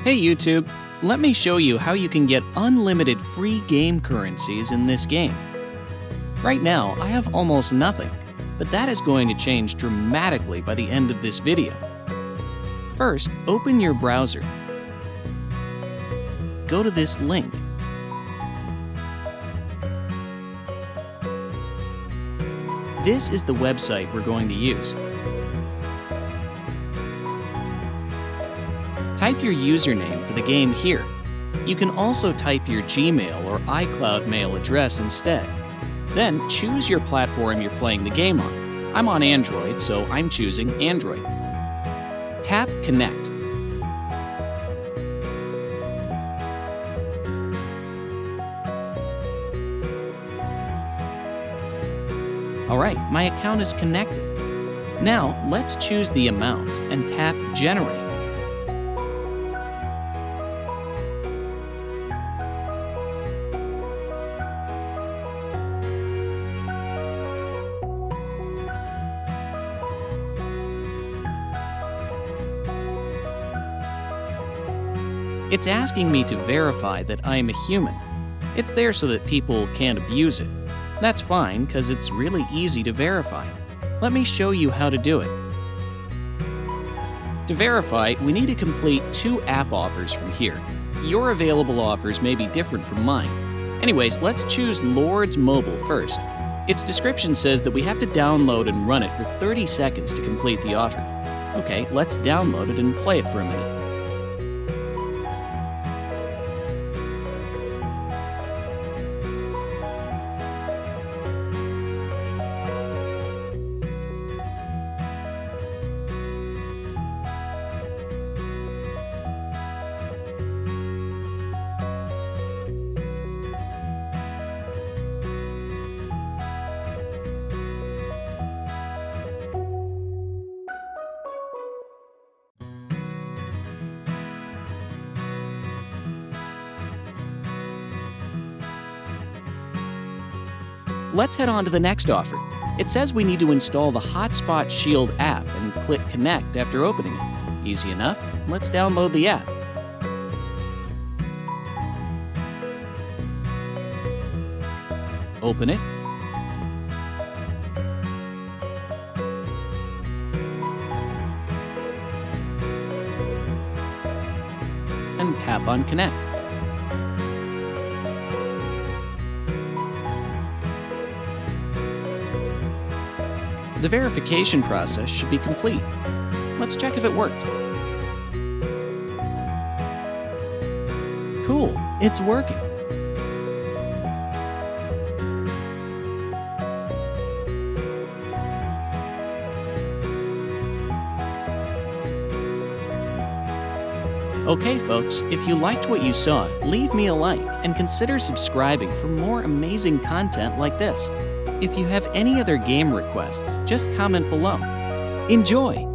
Hey YouTube, let me show you how you can get unlimited free game currencies in this game. Right now, I have almost nothing, but that is going to change dramatically by the end of this video. First, open your browser. Go to this link. This is the website we're going to use. Type your username for the game here. You can also type your Gmail or iCloud mail address instead. Then choose your platform you're playing the game on. I'm on Android, so I'm choosing Android. Tap Connect. Alright, my account is connected. Now, let's choose the amount and tap Generate. It's asking me to verify that I am a human. It's there so that people can't abuse it. That's fine, because it's really easy to verify. Let me show you how to do it. To verify, we need to complete 2 app offers from here. Your available offers may be different from mine. Anyways, let's choose Lord's Mobile first. Its description says that we have to download and run it for 30 seconds to complete the offer. Okay, let's download it and play it for a minute. Let's head on to the next offer. It says we need to install the Hotspot Shield app and click Connect after opening it. Easy enough. Let's download the app. Open it. And tap on Connect. The verification process should be complete. Let's check if it worked. Cool, it's working. Okay folks, if you liked what you saw, leave me a like and consider subscribing for more amazing content like this. If you have any other game requests, just comment below. Enjoy!